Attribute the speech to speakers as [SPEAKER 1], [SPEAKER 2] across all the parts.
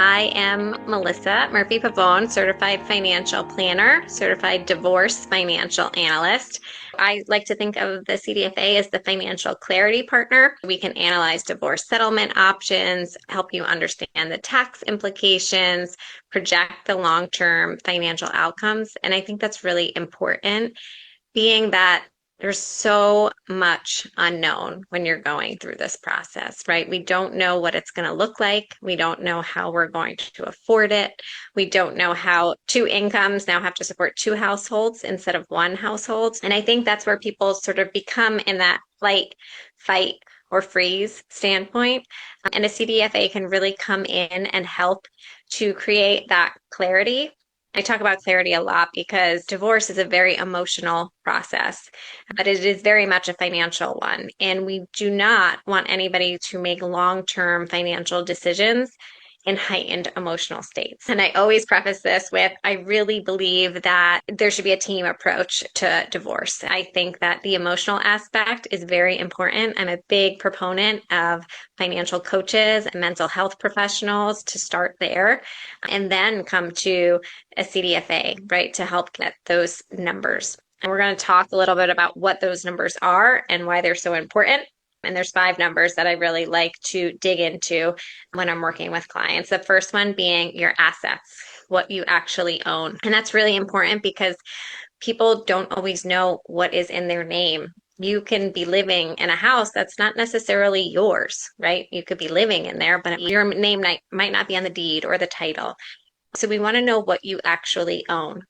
[SPEAKER 1] I am Melissa Murphy Pavone, Certified Financial Planner, Certified Divorce Financial Analyst. I like to think of the CDFA as the financial clarity partner. We can analyze divorce settlement options, help you understand the tax implications, project the long-term financial outcomes. And I think that's really important, being that there's so much unknown when you're going through this process, right? We don't know what it's going to look like. We don't know how we're going to afford it. We don't know how two incomes now have to support two households instead of one household. And I think that's where people sort of become in that flight, fight, or freeze standpoint. And a CDFA can really come in and help to create that clarity. I talk about clarity a lot because divorce is a very emotional process, but it is very much a financial one. And we do not want anybody to make long-term financial decisions in heightened emotional states. And I always preface this with, I really believe that there should be a team approach to divorce. I think that the emotional aspect is very important. I'm a big proponent of financial coaches and mental health professionals to start there and then come to a CDFA, right, to help get those numbers. And we're going to talk a little bit about what those numbers are and why they're so important. And there's 5 numbers that I really like to dig into when I'm working with clients. The first one being your assets, what you actually own. And that's really important because people don't always know what is in their name. You can be living in a house that's not necessarily yours, right? You could be living in there, but your name might not be on the deed or the title. So we want to know what you actually own.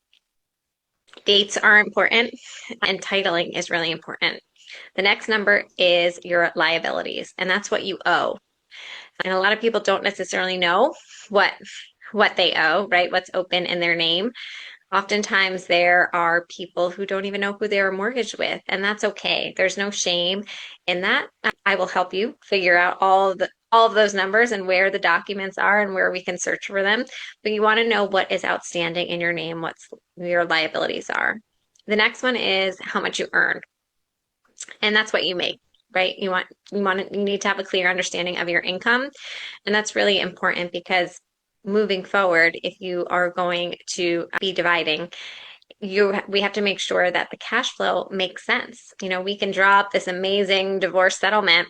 [SPEAKER 1] Dates are important, and titling is really important. The next number is your liabilities, and that's what you owe. And a lot of people don't necessarily know what they owe, right? What's open in their name. Oftentimes there are people who don't even know who they're mortgaged with, and that's okay. There's no shame in that. I will help you figure out all of those numbers and where the documents are and where we can search for them. But you want to know what is outstanding in your name, what your liabilities are. The next one is how much you earn. And that's what you make, right? You need to have a clear understanding of your income. And that's really important because moving forward, if you are going to be dividing, we have to make sure that the cash flow makes sense. You know, we can draw up this amazing divorce settlement,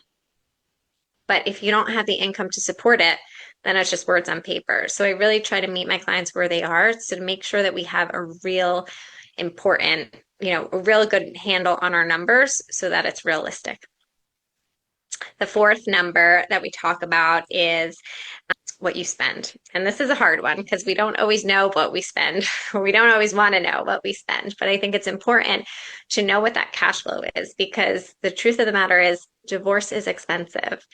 [SPEAKER 1] but if you don't have the income to support it, then it's just words on paper. So I really try to meet my clients where they are, so to make sure that we have a real important, a real good handle on our numbers so that it's realistic. The fourth number that we talk about is what you spend. And this is a hard one because we don't always know what we spend, or we don't always want to know what we spend. But I think it's important to know what that cash flow is, because the truth of the matter is divorce is expensive.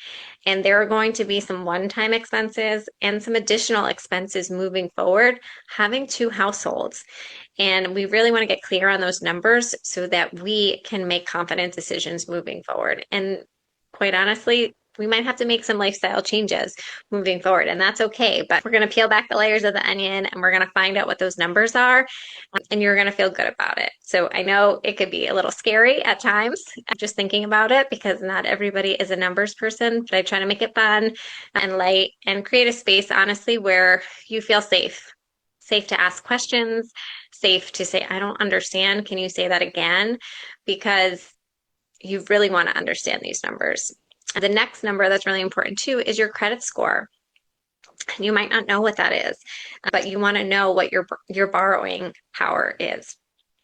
[SPEAKER 1] And there are going to be some one-time expenses and some additional expenses moving forward, having two households. And we really want to get clear on those numbers so that we can make confident decisions moving forward. And quite honestly, we might have to make some lifestyle changes moving forward, and that's okay. But we're going to peel back the layers of the onion and we're going to find out what those numbers are, and you're going to feel good about it. So I know it could be a little scary at times just thinking about it because not everybody is a numbers person, but I try to make it fun and light and create a space, honestly, where you feel safe to ask questions, safe to say, I don't understand. Can you say that again? Because you really want to understand these numbers. The next number that's really important too is your credit score. You might not know what that is, but you want to know what your borrowing power is.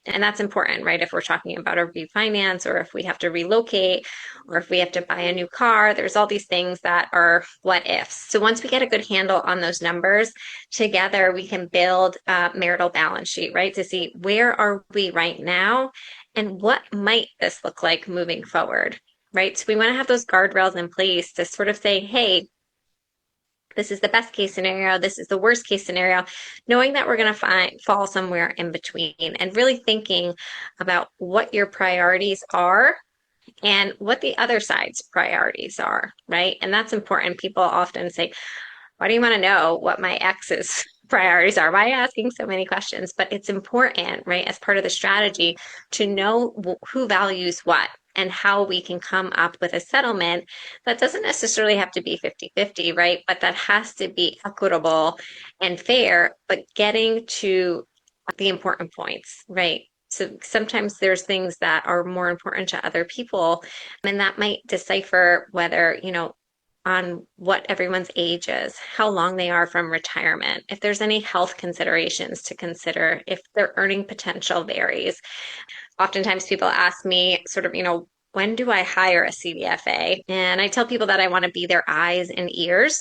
[SPEAKER 1] And that's important, right? If we're talking about a refinance, or if we have to relocate, or if we have to buy a new car, there's all these things that are what ifs. So once we get a good handle on those numbers, together we can build a marital balance sheet, right? To see where are we right now and what might this look like moving forward, right? So we want to have those guardrails in place to sort of say, hey, this is the best case scenario, this is the worst case scenario, knowing that we're going to fall somewhere in between, and really thinking about what your priorities are and what the other side's priorities are, right? And that's important. People often say, why do you want to know what my ex's priorities are? Why are you asking so many questions? But it's important, right, as part of the strategy to know who values what and how we can come up with a settlement that doesn't necessarily have to be 50-50, right? But that has to be equitable and fair, but getting to the important points, right? So sometimes there's things that are more important to other people, and that might decipher whether, on what everyone's age is, how long they are from retirement, if there's any health considerations to consider, if their earning potential varies. Oftentimes people ask me sort of, when do I hire a CDFA? And I tell people that I want to be their eyes and ears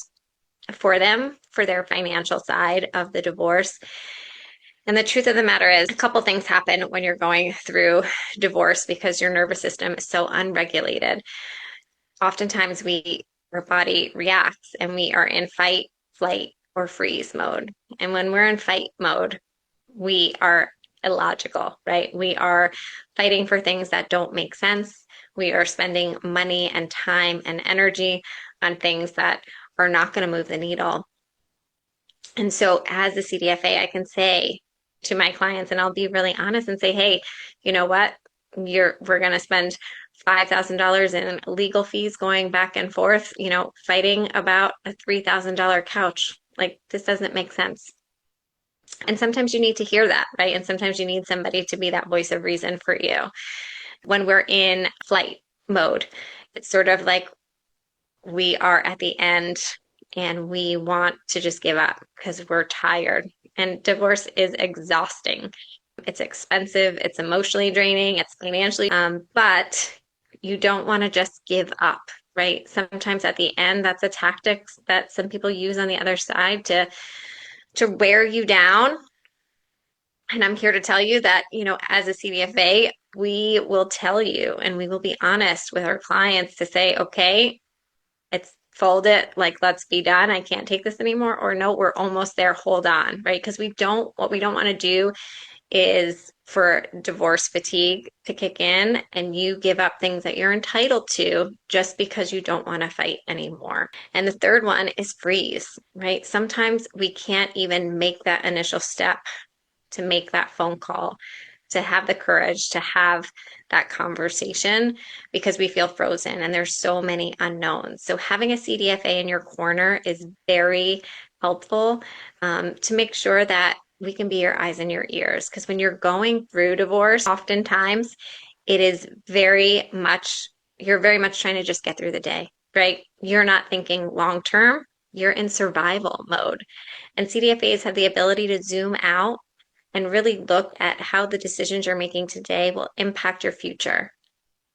[SPEAKER 1] for them, for their financial side of the divorce. And the truth of the matter is, a couple things happen when you're going through divorce because your nervous system is so unregulated. Oftentimes our body reacts and we are in fight, flight, or freeze mode. And when we're in fight mode, we are illogical, right? We are fighting for things that don't make sense. We are spending money and time and energy on things that are not going to move the needle. And so as a CDFA, I can say to my clients, and I'll be really honest and say, hey, you know what? We're going to spend $5,000 in legal fees going back and forth, fighting about a $3,000 couch. Like, this doesn't make sense. And sometimes you need to hear that, right? And sometimes you need somebody to be that voice of reason for you. When we're in flight mode, it's sort of like we are at the end and we want to just give up because we're tired. And divorce is exhausting. It's expensive, it's emotionally draining, it's financially, but you don't want to just give up, right? Sometimes at the end, that's a tactic that some people use on the other side to wear you down. And I'm here to tell you that, as a CDFA, we will tell you and we will be honest with our clients to say, okay, it's fold it, like, let's be done. I can't take this anymore. Or no, we're almost there. Hold on, right? Because what we don't want to do is for divorce fatigue to kick in and you give up things that you're entitled to just because you don't want to fight anymore. And the third one is freeze, right? Sometimes we can't even make that initial step to make that phone call, to have the courage to have that conversation because we feel frozen and there's so many unknowns. So having a CDFA in your corner is very helpful to make sure that we can be your eyes and your ears. Because when you're going through divorce, oftentimes you're very much trying to just get through the day, right? You're not thinking long term, you're in survival mode. And CDFAs have the ability to zoom out and really look at how the decisions you're making today will impact your future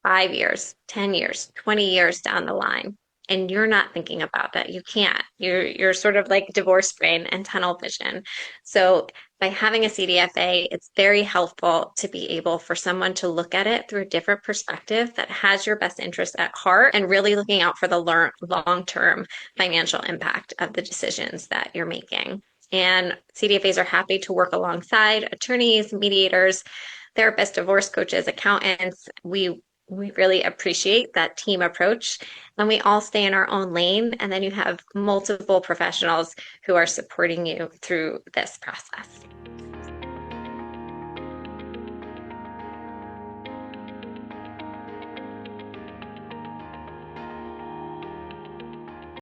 [SPEAKER 1] 5 years, 10 years, 20 years down the line. And you're not thinking about that. You can't. You're sort of like divorce brain and tunnel vision. So by having a CDFA, it's very helpful to be able for someone to look at it through a different perspective that has your best interest at heart and really looking out for the long-term financial impact of the decisions that you're making. And CDFAs are happy to work alongside attorneys, mediators, therapists, divorce coaches, accountants. We really appreciate that team approach, and we all stay in our own lane. And then you have multiple professionals who are supporting you through this process.